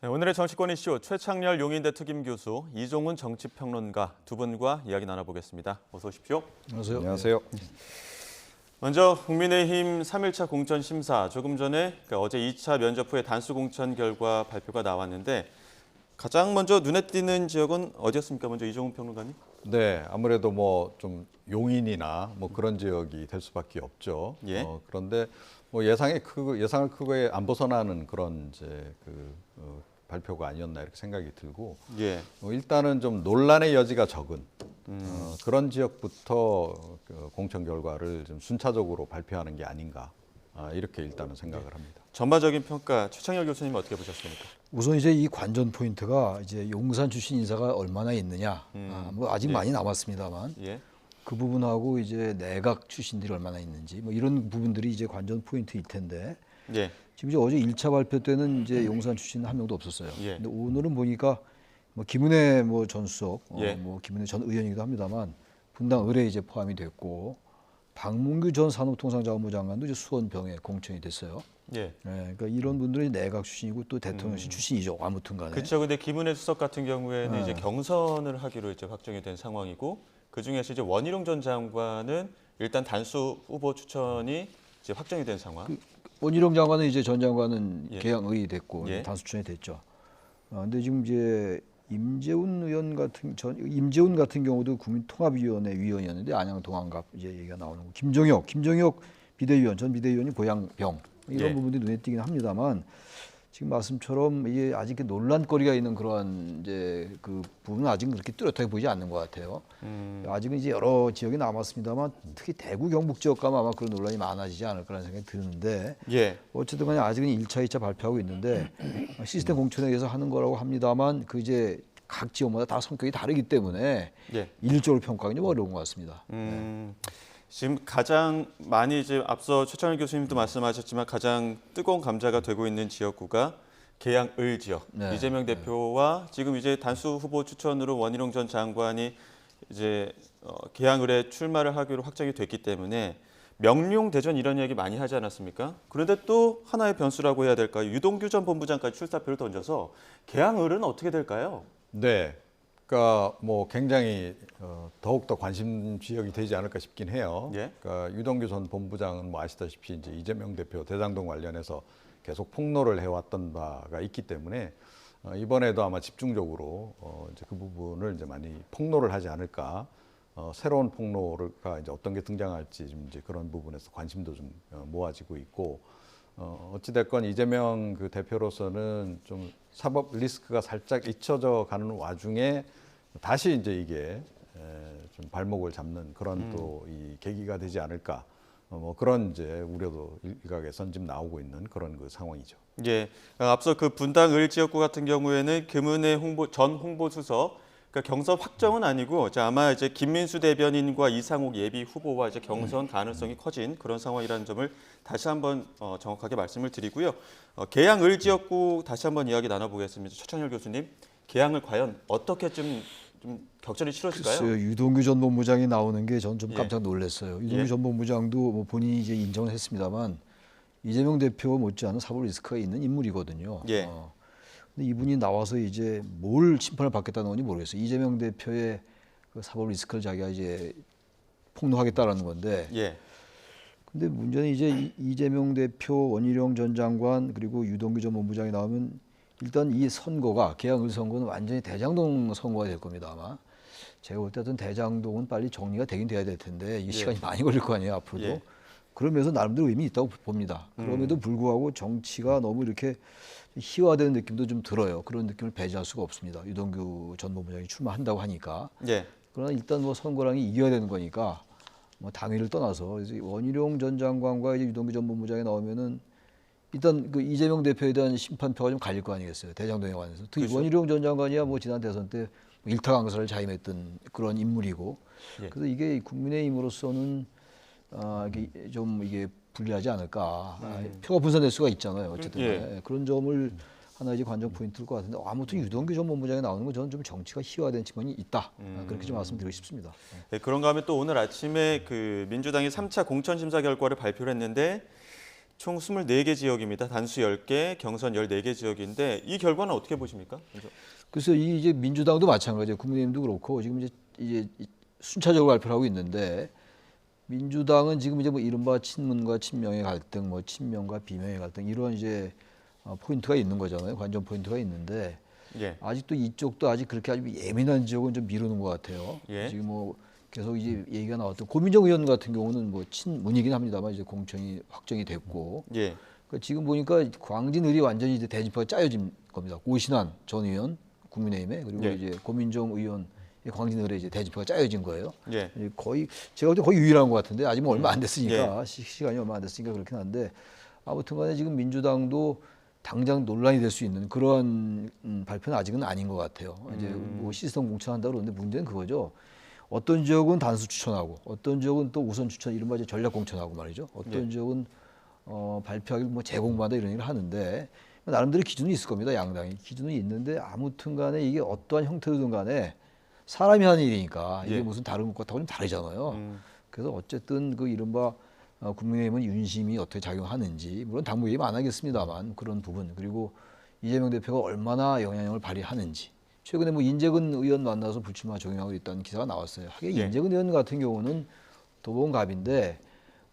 네, 오늘의 정치권 이슈 최창렬 용인대 특임 교수, 이종훈 정치평론가 두 분과 이야기 나눠보겠습니다. 어서 오십시오. 안녕하세요. 안녕하세요. 먼저 국민의힘 3일차 공천 심사, 조금 전에 어제 2차 면접 후에 단수 공천 결과 발표가 나왔는데 가장 먼저 눈에 띄는 지역은 어디였습니까? 먼저 이종훈 평론가님. 네, 아무래도 뭐 좀 용인이나 뭐 그런 지역이 될 수밖에 없죠. 예. 그런데 뭐 예상을 크게 안 벗어나는 그런 이제 발표가 아니었나 이렇게 생각이 들고, 예. 일단은 좀 논란의 여지가 적은 그런 지역부터 공천 결과를 좀 순차적으로 발표하는 게 아닌가, 이렇게 일단은 생각을 합니다. 전반적인 평가 최창렬 교수님 어떻게 보셨습니까? 우선 이제 이 관전 포인트가 이제 용산 출신 인사가 얼마나 있느냐. 뭐 아직 예. 많이 남았습니다만 예. 그 부분하고 이제 내각 출신들이 얼마나 있는지 뭐 이런 부분들이 이제 관전 포인트일 텐데 예. 지금 이제 어제 1차 발표 때는 이제 용산 출신 한 명도 없었어요. 예. 근데 오늘은 보니까 뭐 김은혜 뭐 전 수석, 예. 뭐 김은혜 전 의원이기도 합니다만 분당 의뢰에 이제 포함이 됐고 박문규 전 산업통상자원부 장관도 이제 수원병에 공천이 됐어요. 예. 그러니까 이런 분들이 내각 출신이고 또 대통령실 출신이죠. 아무튼간에. 그렇죠. 근데 김은혜 수석 같은 경우에는 네. 이제 경선을 하기로 이제 확정이 된 상황이고 그 중에서 이제 원희룡 전 장관은 일단 단수 후보 추천이 이제 확정이 된 상황. 원희룡 장관은 이제 전 장관은 예. 개항의 됐고 예. 단수 추천이 됐죠. 근데 지금 이제 임재훈 같은 경우도 국민통합위원회 위원이었는데 안양 동안갑 이제 얘기가 나오는 거. 김정혁 비대위원 전 비대위원이 고향병 이런 예. 부분들이 눈에 띄긴 합니다만 지금 말씀처럼 이게 아직 논란거리가 있는 그러한 이제 그 부분은 아직 그렇게 뚜렷하게 보이지 않는 것 같아요. 아직은 이제 여러 지역이 남았습니다만 특히 대구 경북 지역 가면 아마 그런 논란이 많아지지 않을까라는 생각이 드는데 예. 어쨌든 간에 아직은 1차, 2차 발표하고 있는데 시스템 공천에 의해서 하는 거라고 합니다만 그 이제 각 지역마다 다 성격이 다르기 때문에 예. 일적으로 평가하기 좀 어려운 것 같습니다. 지금 가장 많이 이제 앞서 최창렬 교수님도 말씀하셨지만 가장 뜨거운 감자가 되고 있는 지역구가 계양을 지역. 네. 이재명 대표와 지금 이제 단수 후보 추천으로 원희룡 전 장관이 이제 계양을에 출마를 하기로 확정이 됐기 때문에 명룡 대전 이런 이야기 많이 하지 않았습니까? 그런데 또 하나의 변수라고 해야 될까요? 유동규 전 본부장까지 출사표를 던져서 계양을은 어떻게 될까요? 네, 그러니까 뭐 굉장히 더욱더 관심 지역이 되지 않을까 싶긴 해요. 예. 그러니까 유동규 전 본부장은 뭐 아시다시피 이제 이재명 대표 대장동 관련해서 계속 폭로를 해왔던 바가 있기 때문에 이번에도 아마 집중적으로 이제 그 부분을 이제 많이 폭로를 하지 않을까. 새로운 폭로가 이제 어떤 게 등장할지 좀 이제 그런 부분에서 관심도 좀 모아지고 있고. 어찌 됐건 이재명 그 대표로서는 좀 사법 리스크가 살짝 잊혀져 가는 와중에 다시 이제 이게 좀 발목을 잡는 그런 또 이 계기가 되지 않을까, 뭐 그런 이제 우려도 일각에선 지금 나오고 있는 그런 그 상황이죠. 예. 앞서 그 분당 을 지역구 같은 경우에는 김은혜 전 홍보수석 그러니까 경선 확정은 아니고 아마 이제 김민수 대변인과 이상욱 예비 후보와 이제 경선 가능성이 커진 그런 상황이라는 점을 다시 한번 정확하게 말씀을 드리고요. 계양을 지역구 다시 한번 이야기 나눠보겠습니다. 최창렬 교수님, 계양을 과연 어떻게 좀 격전이 치러질까요? 글쎄요, 유동규 전 본부장이 나오는 게 전 좀 예. 깜짝 놀랐어요. 유동규 예. 전 본부장도 뭐 본인이 이제 인정을 했습니다만 이재명 대표 못지않은 사법 리스크가 있는 인물이거든요. 예. 근데 이분이 나와서 이제 뭘 심판을 받겠다는 건지 모르겠어요. 이재명 대표의 그 사법 리스크를 자기가 이제 폭로하겠다라는 건데. 예. 근데 문제는 이제 이재명 대표, 원희룡 전 장관 그리고 유동규 전 본부장이 나오면 일단 이 선거가 계양을 선거는 완전히 대장동 선거가 될 겁니다 아마. 제가 볼 때 어떤 대장동은 빨리 정리가 되긴 돼야 될 텐데 이 시간이 많이 걸릴 거 아니에요 앞으로도. 예. 그러면서 나름대로 의미 있다고 봅니다. 그럼에도 불구하고 정치가 너무 이렇게 희화되는 느낌도 좀 들어요. 그런 느낌을 배제할 수가 없습니다. 유동규 전 본부장이 출마한다고 하니까. 예. 그러나 일단 뭐 선거랑이 이겨야 되는 거니까 뭐 당위를 떠나서 이제 원희룡 전 장관과 이제 유동규 전 본부장이 나오면은 일단 그 이재명 대표에 대한 심판표가 좀 갈릴 거 아니겠어요. 대장동에 관해서. 특히 그렇죠. 원희룡 전 장관이야 뭐 지난 대선 때 일타 강사를 자임했던 그런 인물이고. 예. 그래서 이게 국민의힘으로서는 이게 좀 이게 불리하지 않을까. 표가 분산될 수가 있잖아요. 어쨌든 예. 그런 점을 하나 이제 관전 포인트일 것 같은데 아무튼 유동규 전 본부장이 나오는 건 저는 좀 정치가 희화된 측면이 있다. 그렇게 좀 말씀드리고 싶습니다. 네, 그런가 하면 또 오늘 아침에 그 민주당이 3차 공천 심사 결과를 발표를 했는데 총 24개 지역입니다. 단수 10개, 경선 14개 지역인데 이 결과는 어떻게 보십니까? 그래서 이 이제 민주당도 마찬가지예요. 국민의힘도 그렇고 지금 이제 순차적으로 발표를 하고 있는데 민주당은 지금 이제 뭐 이른바 친문과 친명의 갈등, 뭐 친명과 비명의 갈등 이런 이제 포인트가 있는 거잖아요. 관전 포인트가 있는데 예. 아직도 이쪽도 아직 그렇게 아주 예민한 지역은 좀 미루는 것 같아요. 예. 지금 뭐 계속 이제 얘기가 나왔던 고민정 의원 같은 경우는 뭐 친문이긴 합니다만 이제 공천이 확정이 됐고 예. 그러니까 지금 보니까 광진을이 완전히 이제 대진표가 짜여진 겁니다. 오신환 전 의원 국민의힘에 그리고 예. 이제 고민정 의원 광진을에 이제 대진표가 짜여진 거예요. 예. 거의 제가 볼 때 거의 유일한 것 같은데 아직 뭐 얼마 안 됐으니까 예. 시간이 얼마 안 됐으니까 그렇긴 한데 아무튼간에 지금 민주당도 당장 논란이 될 수 있는 그런 발표는 아직은 아닌 것 같아요. 이제 뭐 시스템 공천한다고 그러는데 문제는 그거죠. 어떤 지역은 단수 추천하고 어떤 지역은 또 우선 추천 이른바 이제 전략 공천하고 말이죠. 어떤 지역은 발표하기를 뭐 제공받아 이런 얘기를 하는데 나름대로 기준이 있을 겁니다. 양당이 기준은 있는데 아무튼간에 이게 어떠한 형태든 간에 사람이 하는 일이니까 이게 예. 무슨 다른 것과는 좀 다르잖아요. 그래서 어쨌든 그 이른바 국민의힘은 윤심이 어떻게 작용하는지 물론 당무 얘기 안 하겠습니다만 그런 부분 그리고 이재명 대표가 얼마나 영향력을 발휘하는지 최근에 뭐 인재근 의원 만나서 불출마 적용하고 있다는 기사가 나왔어요. 하긴 예. 인재근 의원 같은 경우는 도봉갑인데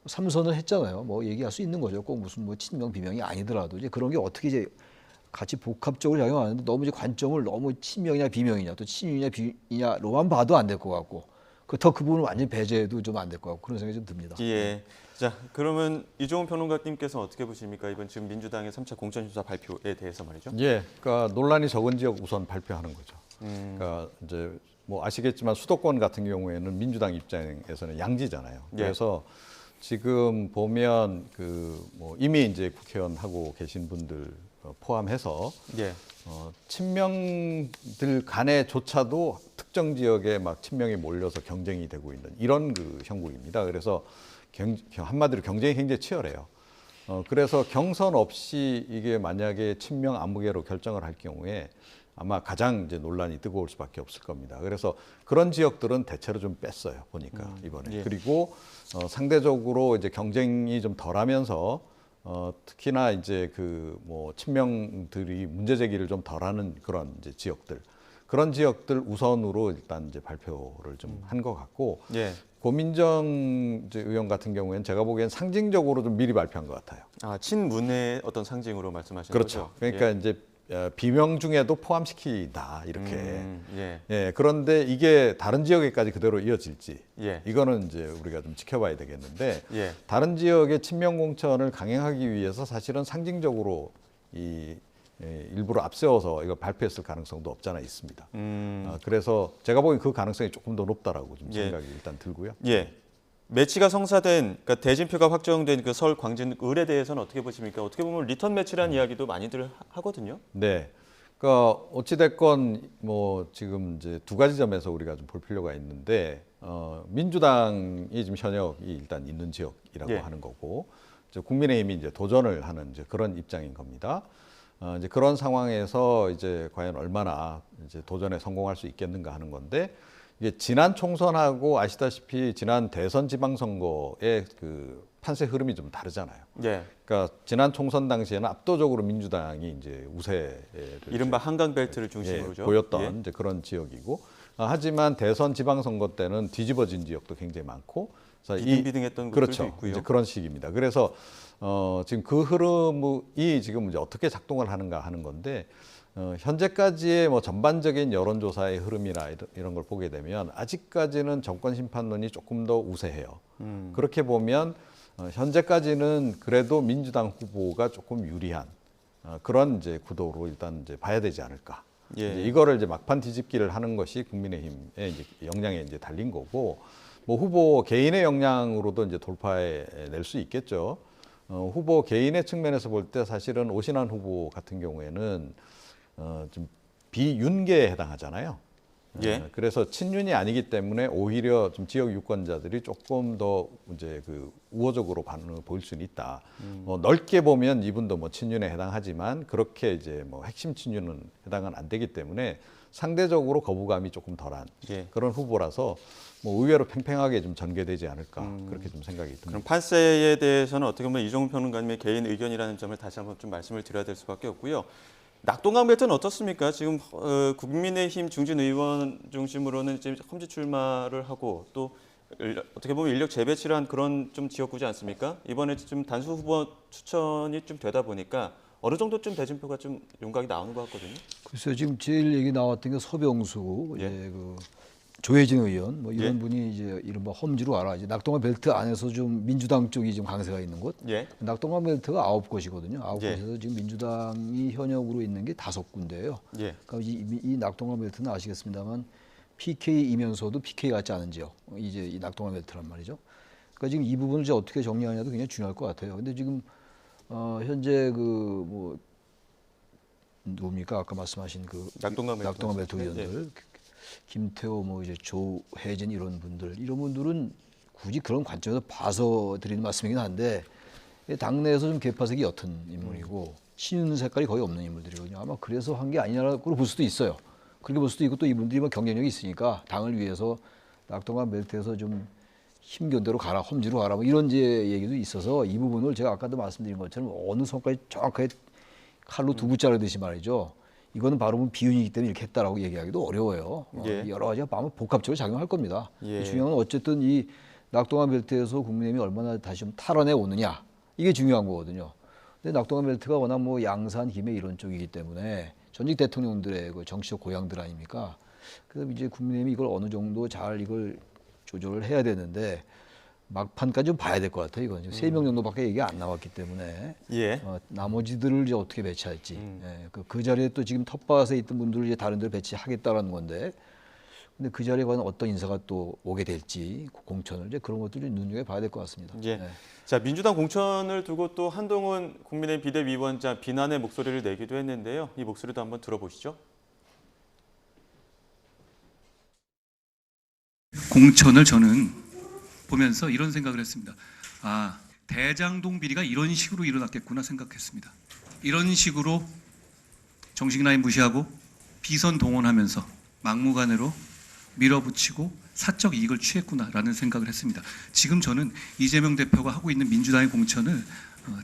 삼선을 했잖아요. 뭐 얘기할 수 있는 거죠. 꼭 무슨 뭐 친명 비명이 아니더라도 이제 그런 게 어떻게 이제 같이 복합적으로 작용하는데 너무 이제 관점을 너무 친명이냐 비명이냐 또 친윤이냐 비이냐로만 봐도 안 될 것 같고 그렇다고 그 부분을 완전히 배제해도 좀 안 될 것 같고 그런 생각이 좀 듭니다. 예. 자, 그러면 이종훈 평론가님께서 어떻게 보십니까? 이번 지금 민주당의 3차 공천심사 발표에 대해서 말이죠. 예, 그러니까 논란이 적은 지역 우선 발표하는 거죠. 그러니까 이제 뭐 아시겠지만 수도권 같은 경우에는 민주당 입장에서는 양지잖아요. 예. 그래서 지금 보면 그 뭐 이미 이제 국회의원 하고 계신 분들 포함해서 예. 친명들 간에조차도 특정 지역에 막 친명이 몰려서 경쟁이 되고 있는 이런 그 형국입니다. 그래서 한마디로 경쟁이 굉장히 치열해요. 그래서 경선 없이 이게 만약에 친명 아무개로 결정을 할 경우에 아마 가장 이제 논란이 뜨거울 수밖에 없을 겁니다. 그래서 그런 지역들은 대체로 좀 뺐어요. 보니까 이번에. 예. 그리고 상대적으로 이제 경쟁이 좀 덜하면서 특히나 이제 그 뭐 친명들이 문제 제기를 좀 덜하는 그런 이제 지역들. 그런 지역들 우선으로 일단 이제 발표를 좀 한 것 같고 예. 고민정 이제 의원 같은 경우에는 제가 보기엔 상징적으로 좀 미리 발표한 것 같아요. 아, 친문의 어떤 상징으로 말씀하시는 그렇죠. 거죠? 그러니까 이제 비명 중에도 포함시키다 이렇게. 예. 예. 그런데 이게 다른 지역에까지 그대로 이어질지 예. 이거는 이제 우리가 좀 지켜봐야 되겠는데 예. 다른 지역의 친명 공천을 강행하기 위해서 사실은 상징적으로 일부러 앞세워서 이걸 발표했을 가능성도 없잖아 있습니다. 그래서 제가 보기엔 그 가능성이 조금 더 높다라고 좀 예. 생각이 일단 들고요. 예. 매치가 성사된, 그러니까 대진표가 확정된 그 서울 광진을에 대해서는 어떻게 보십니까? 어떻게 보면 리턴 매치라는 이야기도 많이들 하거든요. 네. 그러니까 어찌됐건 뭐 지금 이제 두 가지 점에서 우리가 좀 볼 필요가 있는데 민주당이 지금 현역이 일단 있는 지역이라고 예. 하는 거고 이제 국민의힘이 이제 도전을 하는 이제 그런 입장인 겁니다. 이제 그런 상황에서 이제 과연 얼마나 이제 도전에 성공할 수 있겠는가 하는 건데 이게 지난 총선하고 아시다시피 지난 대선 지방선거의 그 판세 흐름이 좀 다르잖아요. 예. 그러니까 지난 총선 당시에는 압도적으로 민주당이 이제 우세를 이른바 한강 벨트를 중심으로죠. 보였던 예. 이제 그런 지역이고 하지만 대선 지방선거 때는 뒤집어진 지역도 굉장히 많고 그래서 비등비등했던 곳들도 그렇죠. 있고요. 이제 그런 식입니다. 그래서 지금 그 흐름이 지금 이제 어떻게 작동을 하는가 하는 건데 현재까지의 뭐 전반적인 여론조사의 흐름이나 이런 걸 보게 되면 아직까지는 정권 심판론이 조금 더 우세해요. 그렇게 보면 현재까지는 그래도 민주당 후보가 조금 유리한 그런 이제 구도로 일단 이제 봐야 되지 않을까. 예. 이제 이거를 이제 막판 뒤집기를 하는 것이 국민의힘의 이제 역량에 이제 달린 거고, 뭐 후보 개인의 역량으로도 이제 돌파해 낼 수 있겠죠. 후보 개인의 측면에서 볼 때 사실은 오신환 후보 같은 경우에는 좀 비윤계에 해당하잖아요. 예. 그래서 친윤이 아니기 때문에 오히려 좀 지역 유권자들이 조금 더 이제 그 우호적으로 반응을 보일 수는 있다. 뭐 넓게 보면 이분도 뭐 친윤에 해당하지만 그렇게 이제 뭐 핵심 친윤은 해당은 안 되기 때문에 상대적으로 거부감이 조금 덜한 예. 그런 후보라서 뭐 의외로 팽팽하게 좀 전개되지 않을까 그렇게 좀 생각이 듭니다. 그럼 판세에 대해서는 어떻게 보면 이종훈 평론가님의 개인 의견이라는 점을 다시 한번 좀 말씀을 드려야 될 수밖에 없고요. 낙동강 벨트는 어떻습니까? 지금 국민의힘 중진 의원 중심으로는 지금 험지 출마를 하고 또 어떻게 보면 인력 재배치를 한 그런 좀 지역구지 않습니까? 이번에 좀 단수 후보 추천이 좀 되다 보니까 어느 정도쯤 대진표가 좀 윤곽이 나오는 것 같거든요. 글쎄요, 지금 제일 얘기 나왔던 게 서병수, 예. 이제 그 조혜진 의원, 뭐 이런 예. 분이 이제 이른바 험지로 알아. 이제 낙동강 벨트 안에서 좀 민주당 쪽이 좀 강세가 있는 곳. 예. 낙동강 벨트가 9곳이거든요. 9곳에서 예. 지금 민주당이 현역으로 있는 게 5군데예요. 예. 그러니까 이 낙동강 벨트는 아시겠습니다만 PK이면서도 PK 같지 않은 지역. 이제 이 낙동강 벨트란 말이죠. 그러니까 지금 이 부분을 이제 어떻게 정리하냐도 굉장히 중요할 것 같아요. 근데 지금 현재 그 뭐 누굽니까 아까 말씀하신 그 낙동강 벨트 의원들 김태호 뭐 이제 조혜진 이런 분들은 굳이 그런 관점에서 봐서 드리는 말씀이긴 한데 당내에서 좀 개파색이 옅은 인물이고 신윤 색깔이 거의 없는 인물들이거든요. 아마 그래서 한 게 아니냐고 볼 수도 있어요. 그렇게 볼 수도 있고 또 이분들이 뭐 경쟁력이 있으니까 당을 위해서 낙동강 벨트에서 좀 힘견대로 가라, 험지로 가라 뭐 이런 이제 얘기도 있어서 이 부분을 제가 아까도 말씀드린 것처럼 어느 선까지 정확하게 칼로 두부 자르듯이 말이죠. 이거는 바로 뭐 비윤이기 때문에 이렇게 했다라고 얘기하기도 어려워요. 예. 여러 가지가 아마 복합적으로 작용할 겁니다. 예. 중요한 건 어쨌든 이 낙동강 벨트에서 국민의힘이 얼마나 다시 좀 탈환해 오느냐 이게 중요한 거거든요. 근데 낙동강 벨트가 워낙 뭐 양산, 김해 이런 쪽이기 때문에 전직 대통령들의 그 정치적 고향들 아닙니까? 그래서 이제 국민의힘이 이걸 어느 정도 잘 이걸 조절을 해야 되는데 막판까지 좀 봐야 될 것 같아요. 이건 지금 3명 정도밖에 얘기가 안 나왔기 때문에 예. 나머지들을 이제 어떻게 배치할지 예, 그 자리에 또 지금 텃밭에 있던 분들을 이제 다른 데로 배치하겠다라는 건데 근데 그 자리에 과연 어떤 인사가 또 오게 될지 공천을 이제 그런 것들을 눈여겨 봐야 될 것 같습니다. 예. 네. 자, 민주당 공천을 두고 또 한동훈 국민의힘 비대위원장 비난의 목소리를 내기도 했는데요. 이 목소리도 한번 들어보시죠. 공천을 저는 보면서 이런 생각을 했습니다. 아, 대장동 비리가 이런 식으로 일어났겠구나 생각했습니다. 이런 식으로 정식 라인 무시하고 비선 동원하면서 막무가내로 밀어붙이고 사적 이익을 취했구나라는 생각을 했습니다. 지금 저는 이재명 대표가 하고 있는 민주당의 공천을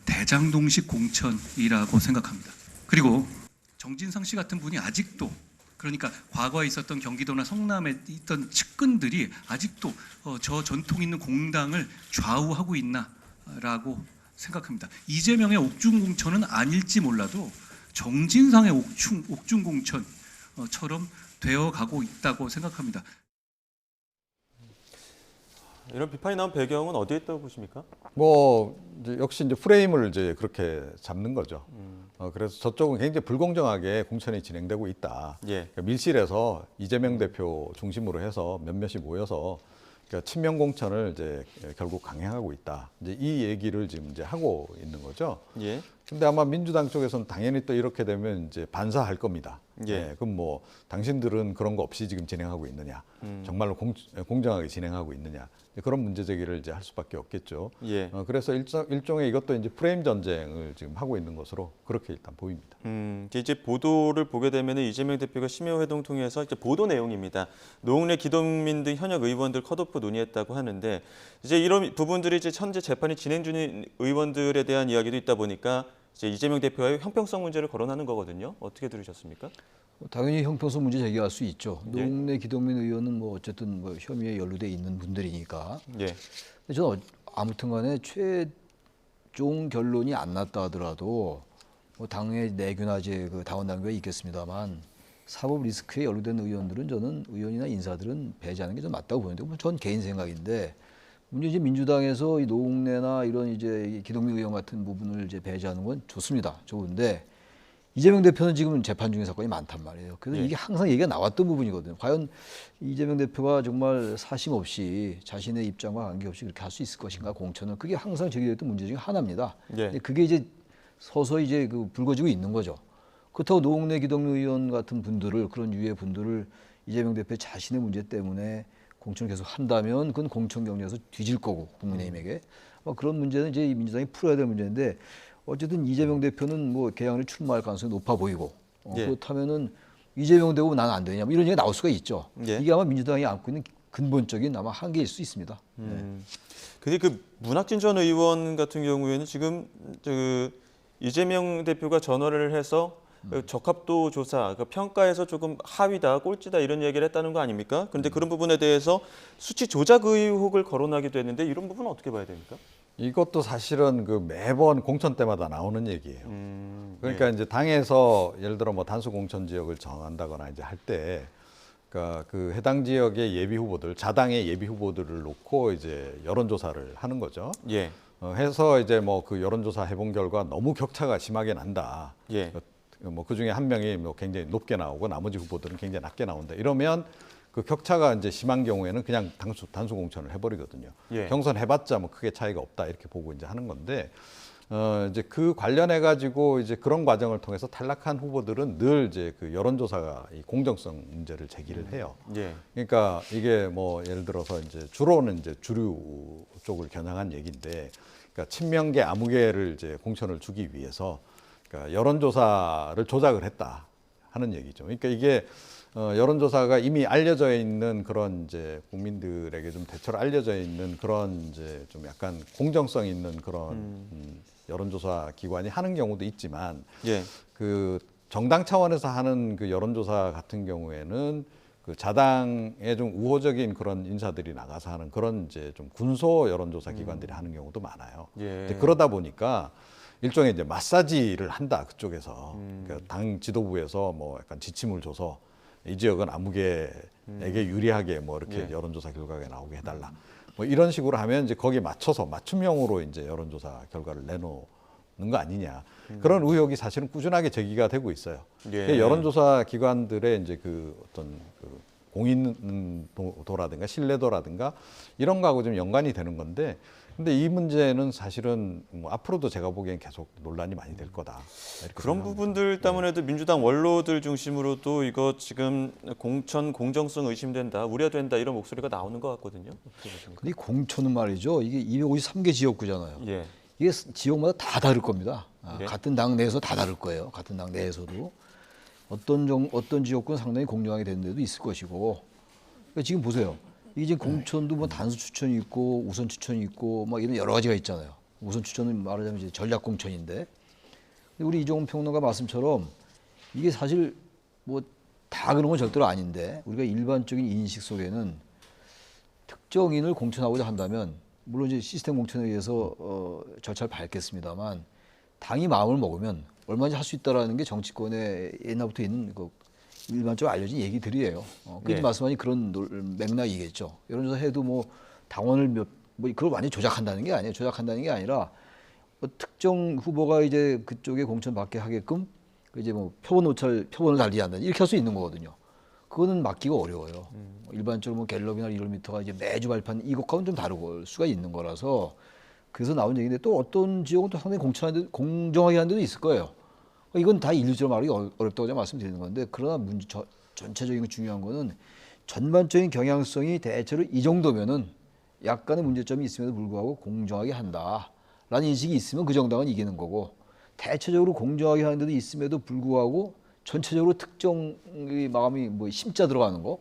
대장동식 공천이라고 생각합니다. 그리고 정진상 씨 같은 분이 아직도 그러니까 과거에 있었던 경기도나 성남에 있던 측근들이 아직도 저 전통 있는 공당을 좌우하고 있나라고 생각합니다. 이재명의 옥중 공천은 아닐지 몰라도 정진상의 옥중 공천처럼 되어가고 있다고 생각합니다. 이런 비판이 나온 배경은 어디에 있다고 보십니까? 뭐 이제 역시 이제 프레임을 이제 그렇게 잡는 거죠. 그래서 저쪽은 굉장히 불공정하게 공천이 진행되고 있다. 예. 그러니까 밀실에서 이재명 대표 중심으로 해서 몇몇이 모여서 그러니까 친명 공천을 이제 결국 강행하고 있다. 이제 이 얘기를 지금 이제 하고 있는 거죠. 예. 근데 아마 민주당 쪽에서는 당연히 또 이렇게 되면 이제 반사할 겁니다. 예. 그럼 뭐 당신들은 그런 거 없이 지금 진행하고 있느냐? 정말로 공정하게 진행하고 있느냐? 그런 문제 제기를 이제 할 수밖에 없겠죠. 예. 그래서 일종의 이것도 이제 프레임 전쟁을 지금 하고 있는 것으로 그렇게 일단 보입니다. 이제 보도를 보게 되면 이재명 대표가 심야회동 통해서 이제 보도 내용입니다. 노웅래, 기동민 등 현역 의원들 컷오프 논의했다고 하는데 이제 이런 부분들이 이제 현재 재판이 진행 중인 의원들에 대한 이야기도 있다 보니까 이제 이재명 대표와의 형평성 문제를 거론하는 거거든요. 어떻게 들으셨습니까? 당연히 형평성 문제 제기할 수 있죠. 예. 노웅래, 기동민 의원은 뭐 어쨌든 뭐 혐의에 연루돼 있는 분들이니까. 예. 근데 저는 아무튼간에 최종 결론이 안 났다 하더라도 뭐 당의 내균화제 그 당원 당규가 있겠습니다만 사법 리스크에 연루된 의원들은 저는 의원이나 인사들은 배제하는 게 좀 맞다고 보는데 뭐 전 개인 생각인데 문제 이제 민주당에서 이 노웅래나 이런 이제 기동민 의원 같은 부분을 이제 배제하는 건 좋습니다. 좋은데 이재명 대표는 지금 재판 중인 사건이 많단 말이에요. 그래서 예. 이게 항상 얘기가 나왔던 부분이거든요. 과연 이재명 대표가 정말 사심 없이 자신의 입장과 관계없이 그렇게 할 수 있을 것인가 공천을 그게 항상 제기됐던 문제 중에 하나입니다. 예. 근데 그게 이제 서서히 이제 그 불거지고 있는 거죠. 그렇다고 노웅래 기동민 의원 같은 분들을 그런 유해 분들을 이재명 대표 자신의 문제 때문에 공천을 계속 한다면 그건 공천 경쟁에서 뒤질 거고 국민의힘에게 그런 문제는 이제 민주당이 풀어야 될 문제인데 어쨌든 이재명 대표는 뭐 개항을 출마할 가능성이 높아 보이고 예. 그렇다면은 이재명 되고 나는 안 되냐 뭐 이런 얘기가 나올 수가 있죠. 예. 이게 아마 민주당이 안고 있는 근본적인 아마 한계일 수 있습니다. 근데 그 문학진 전 의원 같은 경우에는 지금 이재명 대표가 전화를 해서 적합도 조사, 평가에서 조금 하위다, 꼴찌다 이런 얘기를 했다는 거 아닙니까? 그런데 그런 부분에 대해서 수치 조작 의혹을 거론하기도 했는데 이런 부분은 어떻게 봐야 됩니까? 이것도 사실은 그 매번 공천 때마다 나오는 얘기예요. 그러니까 예. 이제 당에서 예를 들어 뭐 단수 공천 지역을 정한다거나 이제 할 때, 그러니까 그 해당 지역의 예비 후보들, 자당의 예비 후보들을 놓고 이제 여론조사를 하는 거죠. 예. 해서 이제 뭐 그 여론조사 해본 결과 너무 격차가 심하게 난다. 예. 뭐 그 중에 한 명이 뭐 굉장히 높게 나오고 나머지 후보들은 굉장히 낮게 나온다. 이러면 그 격차가 이제 심한 경우에는 그냥 단수 공천을 해버리거든요. 예. 경선 해봤자 뭐 크게 차이가 없다 이렇게 보고 이제 하는 건데 이제 그 관련해 가지고 이제 그런 과정을 통해서 탈락한 후보들은 늘 이제 그 여론조사가 이 공정성 문제를 제기를 해요. 예. 그러니까 이게 뭐 예를 들어서 이제 주로는 이제 주류 쪽을 겨냥한 얘기인데, 그러니까 친명계 아무개를 이제 공천을 주기 위해서 그러니까 여론조사를 조작을 했다 하는 얘기죠. 그러니까 이게 여론조사가 이미 알려져 있는 그런 이제 국민들에게 좀 대체로 알려져 있는 그런 이제 좀 약간 공정성 있는 그런 여론조사 기관이 하는 경우도 있지만 예. 그 정당 차원에서 하는 그 여론조사 같은 경우에는 그 자당의 좀 우호적인 그런 인사들이 나가서 하는 그런 이제 좀 군소 여론조사 기관들이 하는 경우도 많아요. 예. 이제 그러다 보니까 일종의 이제 마사지를 한다 그쪽에서 그러니까 당 지도부에서 뭐 약간 지침을 줘서 이 지역은 아무개에게 유리하게 뭐 이렇게 예. 여론조사 결과가 나오게 해달라. 뭐 이런 식으로 하면 이제 거기에 맞춰서 맞춤형으로 이제 여론조사 결과를 내놓는 거 아니냐. 그런 의혹이 사실은 꾸준하게 제기가 되고 있어요. 예. 여론조사 기관들의 이제 그 어떤 그 공인도라든가 신뢰도라든가 이런 거하고 좀 연관이 되는 건데, 근데 이 문제는 사실은 뭐 앞으로도 제가 보기엔 계속 논란이 많이 될 거다. 이렇게 그런 생각합니다. 부분들 때문에도 민주당 원로들 중심으로도 이거 지금 공천 공정성 의심된다, 우려된다 이런 목소리가 나오는 것 같거든요. 어떻게 보십니까? 근데 이 공천은 말이죠. 이게 253개 지역구잖아요. 예. 이게 지역마다 다 다를 겁니다. 예. 같은 당 내에서 다 다를 거예요. 같은 당 내에서도 어떤 지역구는 상당히 공정하게 되는 데도 있을 것이고. 그러니까 지금 보세요. 이게 지금 공천도 뭐 단수 추천이 있고 우선 추천이 있고 막 이런 여러 가지가 있잖아요. 우선 추천은 말하자면 이제 전략 공천인데, 근데 우리 이종훈 평론가 말씀처럼 이게 사실 뭐 다 그런 건 절대로 아닌데, 우리가 일반적인 인식 속에는 특정인을 공천하고자 한다면 물론 이제 시스템 공천에 의해서 절차를 밟겠습니다만 당이 마음을 먹으면 얼마든지 할 수 있다라는 게 정치권에 옛날부터 있는 그 일반적으로 알려진 얘기들이에요. 그게 네. 말씀하신 그런 맥락이겠죠. 여론조사 해도 뭐 당원을 뭐 그걸 완전히 조작한다는 게 아니에요. 조작한다는 게 아니라 뭐 특정 후보가 이제 그쪽에 공천 받게 하게끔 이제 뭐 표본을 달리한다 이렇게 할 수 있는 거거든요. 그거는 막기가 어려워요. 일반적으로 뭐 갤럽이나 리얼미터가 이제 매주 발표하는 이것과는 좀 다를 수가 있는 거라서, 그래서 나온 얘기인데 또 어떤 지역은 또 상당히 공정하게 하는 데도 있을 거예요. 이건 다 일률적으로 말하기 어렵다고 제가 말씀드리는 건데, 그러나 전체적인 중요한 거는 전반적인 경향성이 대체로 이 정도면은 약간의 문제점이 있음에도 불구하고 공정하게 한다라는 인식이 있으면 그 정당은 이기는 거고, 대체적으로 공정하게 하는 데도 있음에도 불구하고 전체적으로 특정 마음이 뭐 심자 들어가는 거,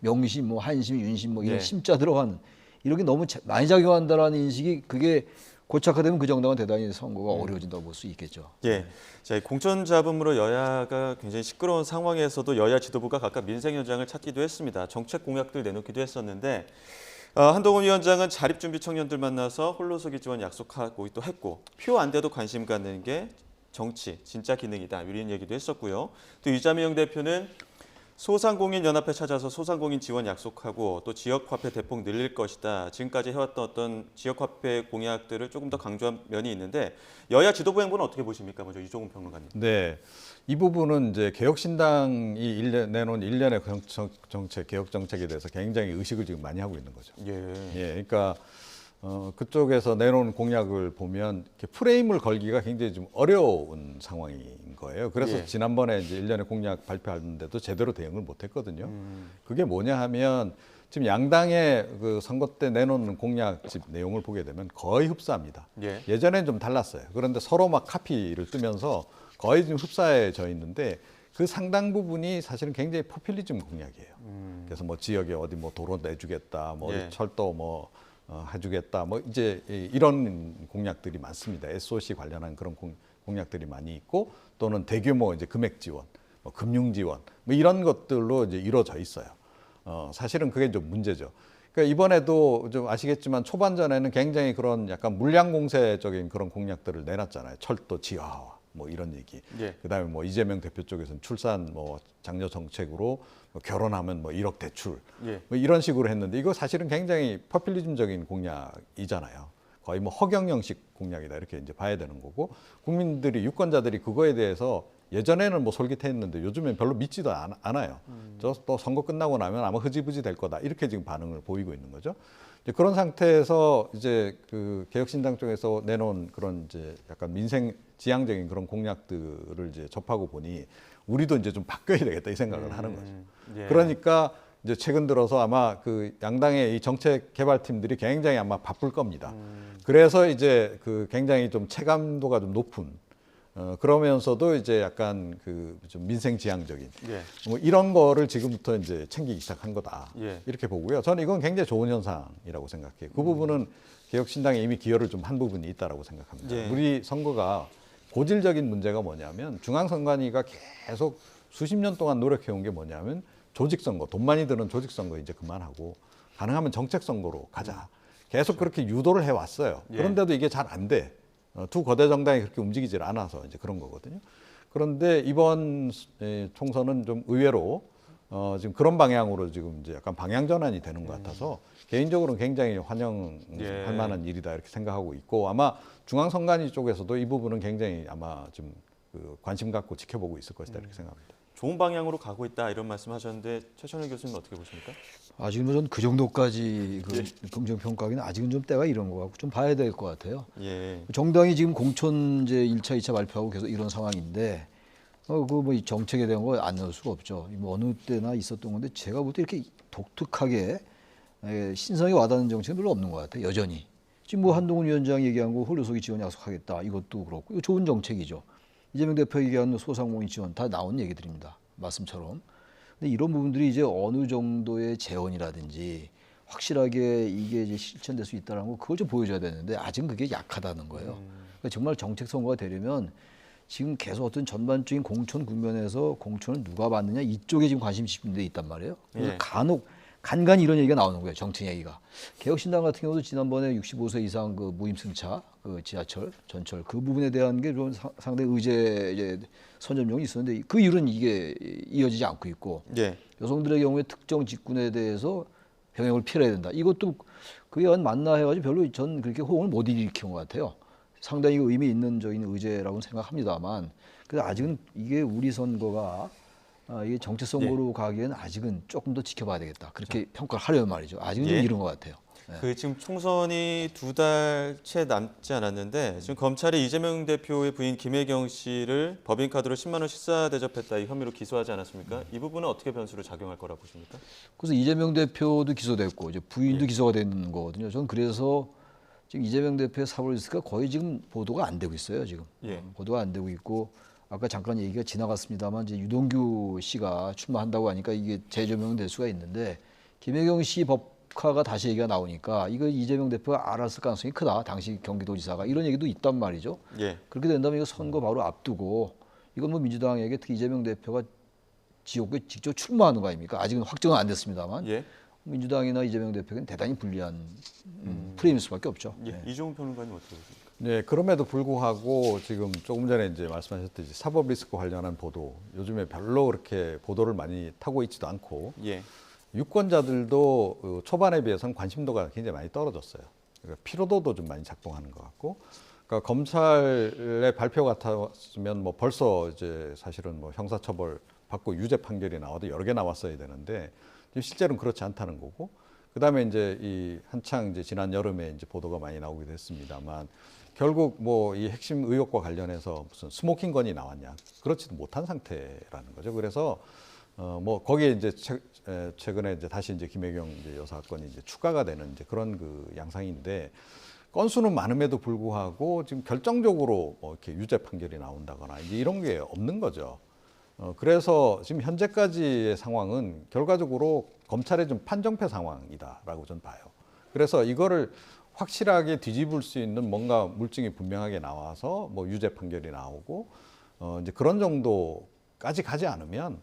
명심, 뭐 한심, 윤심 뭐 이런 네. 심자 들어가는 이런 게 너무 많이 작용한다라는 인식이 그게 고착화되면 그 정당은 대단히 선거가 어려워진다고 볼 수 있겠죠. 예. 자, 공천 잡음으로 여야가 굉장히 시끄러운 상황에서도 여야 지도부가 각각 민생 현장을 찾기도 했습니다. 정책 공약들 내놓기도 했었는데 한동훈 위원장은 자립준비 청년들 만나서 홀로서기 지원 약속하고 또 했고, 표 안 돼도 관심 갖는 게 정치, 진짜 기능이다 이런 얘기도 했었고요. 또 이재명 대표는 소상공인 연합회 찾아서 소상공인 지원 약속하고 또 지역화폐 대폭 늘릴 것이다. 지금까지 해왔던 어떤 지역화폐 공약들을 조금 더 강조한 면이 있는데, 여야 지도부 행보는 어떻게 보십니까? 먼저 이종훈 평론가님. 네, 이 부분은 이제 개혁신당이 내놓은 일련의 정책, 개혁 정책에 대해서 굉장히 의식을 지금 많이 하고 있는 거죠. 예. 예, 그러니까 그쪽에서 내놓은 공약을 보면 이렇게 프레임을 걸기가 굉장히 좀 어려운 상황인 거예요. 그래서 예. 지난번에 이제 1년의 공약 발표하는데도 제대로 대응을 못 했거든요. 그게 뭐냐 하면 지금 양당의 그 선거 때 내놓는 공약집 내용을 보게 되면 거의 흡사합니다. 예. 예전엔 좀 달랐어요. 그런데 서로 막 카피를 뜨면서 거의 지금 흡사해져 있는데 그 상당 부분이 사실은 굉장히 포퓰리즘 공약이에요. 그래서 뭐 지역에 어디 뭐 도로 내주겠다, 뭐 예. 철도 뭐 해주겠다, 뭐 이제 이런 공약들이 많습니다. SOC 관련한 그런 공약들이 많이 있고 또는 대규모 이제 금액 지원, 뭐 금융 지원, 뭐 이런 것들로 이제 이루어져 있어요. 사실은 그게 좀 문제죠. 그러니까 이번에도 좀 아시겠지만 초반전에는 굉장히 그런 약간 물량 공세적인 그런 공약들을 내놨잖아요. 철도 지하화. 뭐 이런 얘기. 예. 그다음에 뭐 이재명 대표 쪽에서는 출산 뭐 장려 정책으로 뭐 결혼하면 뭐 1억 대출. 예. 뭐 이런 식으로 했는데 이거 사실은 굉장히 포퓰리즘적인 공약이잖아요. 거의 뭐 허경영식 공약이다 이렇게 이제 봐야 되는 거고 국민들이 유권자들이 그거에 대해서 예전에는 뭐 솔깃했는데 요즘엔 별로 믿지도 않아요. 저 또 선거 끝나고 나면 아마 흐지부지 될 거다 이렇게 지금 반응을 보이고 있는 거죠. 이제 그런 상태에서 이제 그 개혁신당 쪽에서 내놓은 그런 이제 약간 민생 지향적인 그런 공약들을 이제 접하고 보니 우리도 이제 좀 바뀌어야 되겠다 이 생각을 하는 거죠. 예. 그러니까 이제 최근 들어서 아마 그 양당의 이 정책 개발팀들이 굉장히 아마 바쁠 겁니다. 그래서 이제 그 굉장히 좀 체감도가 좀 높은 그러면서도 이제 약간 그 좀 민생 지향적인 예. 뭐 이런 거를 지금부터 이제 챙기기 시작한 거다. 예. 이렇게 보고요. 저는 이건 굉장히 좋은 현상이라고 생각해요. 그 부분은 개혁신당에 이미 기여를 좀 한 부분이 있다라고 생각합니다. 예. 우리 선거가 고질적인 문제가 뭐냐면 중앙선관위가 계속 수십 년 동안 노력해온 게 뭐냐면 조직선거, 돈 많이 드는 조직선거 이제 그만하고 가능하면 정책선거로 가자. 계속 그렇게 유도를 해왔어요. 예. 그런데도 이게 잘 안 돼. 두 거대 정당이 그렇게 움직이질 않아서 이제 그런 거거든요. 그런데 이번 총선은 좀 의외로 지금 그런 방향으로 지금 이제 약간 방향 전환이 되는 것 같아서 개인적으로는 굉장히 환영할 예. 만한 일이다 이렇게 생각하고 있고 아마 중앙선관위 쪽에서도 이 부분은 굉장히 아마 좀 그 관심 갖고 지켜보고 있을 것이다 이렇게 생각합니다. 좋은 방향으로 가고 있다 이런 말씀하셨는데 최천일 교수님 어떻게 보십니까? 아직은 저는 그 정도까지 그 긍정 평가하기는 아직은 좀 때가 이른 것 같고 좀 봐야 될 것 같아요. 예. 정당이 지금 공천 이제 1차, 2차 발표하고 계속 이런 상황인데 그 뭐 정책에 대한 거 안 넣을 수가 없죠. 뭐 어느 때나 있었던 건데 제가 볼 때 이렇게 독특하게 신성이 와닿는 정책은 별로 없는 것 같아요. 여전히. 지금 뭐 한동훈 위원장 얘기한 거 홀로서기 지원 약속하겠다. 이것도 그렇고 이거 좋은 정책이죠. 이재명 대표 얘기한 소상공인 지원 다 나온 얘기들입니다. 말씀처럼. 근데 이런 부분들이 이제 어느 정도의 재원이라든지 확실하게 이게 이제 실천될 수 있다는 거 그걸 좀 보여줘야 되는데 아직은 그게 약하다는 거예요. 그러니까 정말 정책 선거가 되려면 지금 계속 어떤 전반적인 공천 국면에서 공천을 누가 받느냐 이쪽에 지금 관심이 집중돼 있단 말이에요. 그래서 예. 간간히 이런 얘기가 나오는 거예요. 정책 얘기가. 개혁신당 같은 경우도 지난번에 65세 이상 그 무임승차, 그 지하철, 전철 그 부분에 대한 게 좀 상당히 의제 선점용이 있었는데 그 이유는 이게 이어지지 않고 있고 예. 여성들의 경우에 특정 직군에 대해서 병역을 필요해야 된다. 이것도 그게 맞나 해가지고 별로 전 그렇게 호응을 못 일으킨 것 같아요. 상당히 의미 있는 저희는 의제라고 생각합니다만 그래서 아직은 이게 우리 선거가 이게 정책 선거로 가기에는 아직은 조금 더 지켜봐야 되겠다. 그렇게 평가를 하려면 말이죠. 아직은 좀 예. 이른 것 같아요. 그 지금 총선이 2달 채 남지 않았는데 지금 검찰이 이재명 대표의 부인 김혜경 씨를 법인카드로 10만 원 식사 대접했다 이 혐의로 기소하지 않았습니까? 이 부분은 어떻게 변수로 작용할 거라 보십니까? 그래서 이재명 대표도 기소됐고 이제 부인도 기소가 된 거거든요. 저는 그래서 지금 이재명 대표의 사법 리스크가 거의 지금 보도가 안 되고 있어요. 지금 예. 보도가 안 되고 있고 아까 잠깐 얘기가 지나갔습니다만 이제 유동규 씨가 출마한다고 하니까 이게 재조명될 수가 있는데 김혜경 씨 법카가 다시 얘기가 나오니까 이거 이재명 대표가 알았을 가능성이 크다. 당시 경기도지사가 이런 얘기도 있단 말이죠. 예. 그렇게 된다면 이거 선거 바로 앞두고 이건 뭐 민주당에게 특히 이재명 대표가 지역구에 직접 출마하는 거 아닙니까? 아직은 확정은 안 됐습니다만 예. 민주당이나 이재명 대표에게는 대단히 불리한 프레임일 수밖에 없죠. 예. 네. 이종훈 평론가님 어떻게 보십니까? 네, 그럼에도 불구하고 지금 조금 전에 이제 말씀하셨듯이 사법 리스크 관련한 보도 요즘에 별로 그렇게 보도를 많이 타고 있지도 않고 예. 유권자들도 초반에 비해서는 관심도가 굉장히 많이 떨어졌어요. 그러니까 피로도도 좀 많이 작동하는 것 같고, 그러니까 검찰의 발표 같았으면 뭐 벌써 이제 사실은 뭐 형사처벌 받고 유죄 판결이 나와도 여러 개 나왔어야 되는데 실제로는 그렇지 않다는 거고, 그다음에 이제 이 한창 이제 지난 여름에 이제 보도가 많이 나오기도 했습니다만 결국 뭐 이 핵심 의혹과 관련해서 무슨 스모킹 건이 나왔냐 그렇지도 못한 상태라는 거죠. 그래서 뭐 거기에 이제 최근에 이제 다시 이제 김혜경 이제 여사 건이 이제 추가가 되는 이제 그런 그 양상인데 건수는 많음에도 불구하고 지금 결정적으로 뭐 이렇게 유죄 판결이 나온다거나 이제 이런 게 없는 거죠. 그래서 지금 현재까지의 상황은 결과적으로 검찰의 좀 판정패 상황이다라고 저는 봐요. 그래서 이거를 확실하게 뒤집을 수 있는 뭔가 물증이 분명하게 나와서 뭐 유죄 판결이 나오고 이제 그런 정도까지 가지 않으면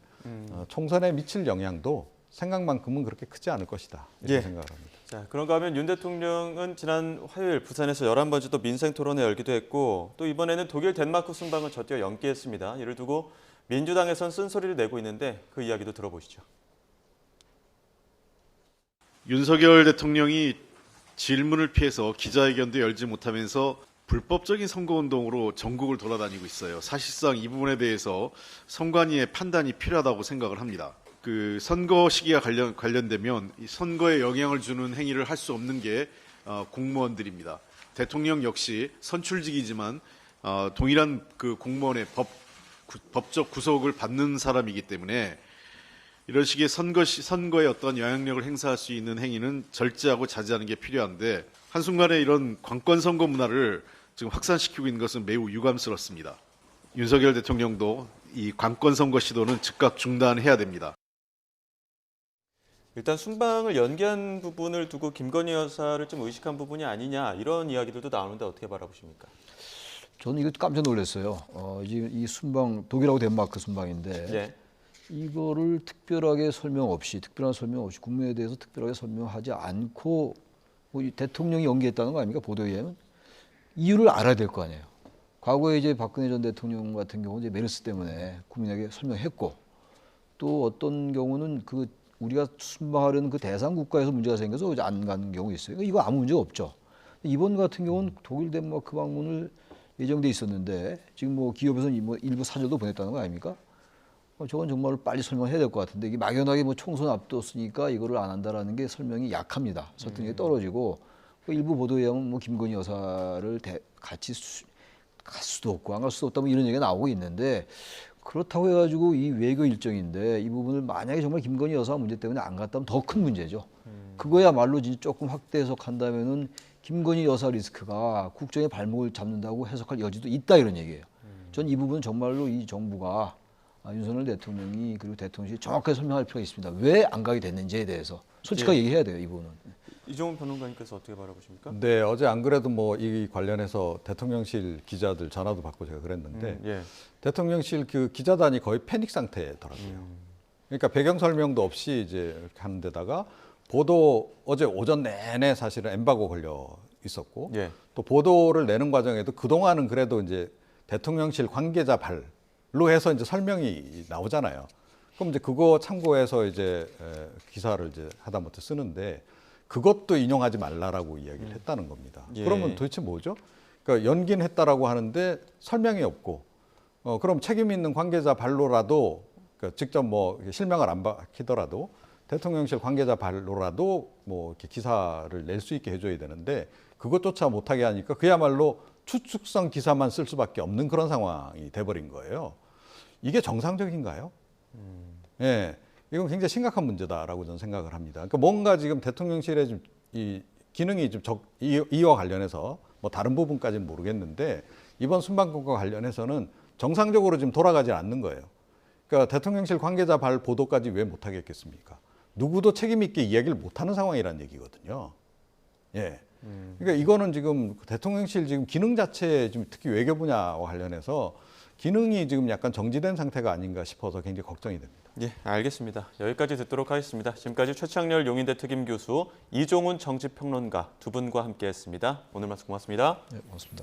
총선에 미칠 영향도 생각만큼은 그렇게 크지 않을 것이다 이렇게 예. 생각을 합니다. 자, 그런가 하면 윤 대통령은 지난 화요일 부산에서 11번째 또 민생 토론회 열기도 했고 또 이번에는 독일 덴마크 순방을 전격 연기했습니다. 이를 두고 민주당에선 쓴소리를 내고 있는데 그 이야기도 들어보시죠. 윤석열 대통령이 질문을 피해서 기자회견도 열지 못하면서 불법적인 선거운동으로 전국을 돌아다니고 있어요. 사실상 이 부분에 대해서 선관위의 판단이 필요하다고 생각을 합니다. 그 선거 시기가 관련되면 이 선거에 영향을 주는 행위를 할 수 없는 게 공무원들입니다. 대통령 역시 선출직이지만 동일한 그 공무원의 법적 구속을 받는 사람이기 때문에 이런 식의 선거에 어떤 영향력을 행사할 수 있는 행위는 절제하고 자제하는 게 필요한데 한순간에 이런 관권 선거 문화를 지금 확산시키고 있는 것은 매우 유감스럽습니다. 윤석열 대통령도 이 관권 선거 시도는 즉각 중단해야 됩니다. 일단 순방을 연기한 부분을 두고 김건희 여사를 좀 의식한 부분이 아니냐 이런 이야기들도 나오는데 어떻게 바라보십니까? 저는 이거 깜짝 놀랐어요. 지금 이 순방 독일하고 덴마크 순방인데 예. 이거를 특별한 설명 없이 국민에 대해서 특별하게 설명하지 않고 뭐 대통령이 연기했다는 거 아닙니까? 보도에 의하면 이유를 알아야 될 거 아니에요. 과거에 이제 박근혜 전 대통령 같은 경우는 이제 메르스 때문에 국민에게 설명했고 또 어떤 경우는 그 우리가 순방하려는 그 대상 국가에서 문제가 생겨서 이제 안 가는 경우 있어요. 이거 아무 문제가 없죠. 이번 같은 경우는 독일 덴마크 방문을 예정돼 있었는데 지금 뭐 기업에서는 뭐 일부 사절도 보냈다는 거 아닙니까? 저건 정말 빨리 설명해야 될 것 같은데 이게 막연하게 뭐 총선 앞뒀으니까 이거를 안 한다라는 게 설명이 약합니다. 설득력이 떨어지고 일부 보도에 의하면 뭐 김건희 여사를 같이 갈 수도 없고 안 갈 수도 없다 뭐 이런 얘기가 나오고 있는데 그렇다고 해가지고 이 외교 일정인데 이 부분을 만약에 정말 김건희 여사 문제 때문에 안 갔다면 더 큰 문제죠. 그거야말로 진짜 조금 확대 해석한다면은 김건희 여사 리스크가 국정의 발목을 잡는다고 해석할 여지도 있다 이런 얘기예요. 전 이 부분은 정말로 이 정부가 윤석열 대통령이 그리고 대통령이 정확하게 설명할 필요가 있습니다. 왜 안 가게 됐는지에 대해서 솔직하게 얘기해야 돼요. 이 부분은. 이종훈 평론가님께서 어떻게 바라보십니까? 네, 어제 안 그래도 뭐 이 관련해서 대통령실 기자들 전화도 받고 제가 그랬는데 예. 대통령실 그 기자단이 거의 패닉 상태더라고요. 그러니까 배경 설명도 없이 이제 이렇게 하는 데다가 보도 어제 오전 내내 사실은 엠바고 걸려 있었고 예. 또 보도를 내는 과정에도 그동안은 그래도 이제 대통령실 관계자 발로 해서 이제 설명이 나오잖아요. 그럼 이제 그거 참고해서 이제 기사를 이제 하다못해 쓰는데 그것도 인용하지 말라라고 이야기를 했다는 겁니다. 예. 그러면 도대체 뭐죠? 그러니까 연기는 했다라고 하는데 설명이 없고 그럼 책임 있는 관계자 발로라도 그러니까 직접 뭐 실명을 안 밝히더라도 대통령실 관계자 발로라도 뭐 이렇게 기사를 낼 수 있게 해줘야 되는데 그것조차 못하게 하니까 그야말로 추측성 기사만 쓸 수밖에 없는 그런 상황이 돼버린 거예요. 이게 정상적인가요? 예, 이건 굉장히 심각한 문제다라고 저는 생각을 합니다. 그러니까 뭔가 지금 대통령실의 좀 이 기능이 좀 이와 관련해서 뭐 다른 부분까지는 모르겠는데 이번 순방건과 관련해서는 정상적으로 지금 돌아가지 않는 거예요. 그러니까 대통령실 관계자 발 보도까지 왜 못하겠습니까? 누구도 책임 있게 이야기를 못하는 상황이라는 얘기거든요. 예. 그러니까 이거는 지금 대통령실 지금 기능 자체 지금 특히 외교 분야와 관련해서 기능이 지금 약간 정지된 상태가 아닌가 싶어서 굉장히 걱정이 됩니다. 예, 알겠습니다. 여기까지 듣도록 하겠습니다. 지금까지 최창렬 용인대 특임 교수, 이종훈 정치평론가 두 분과 함께했습니다. 오늘 말씀 고맙습니다. 네, 고맙습니다.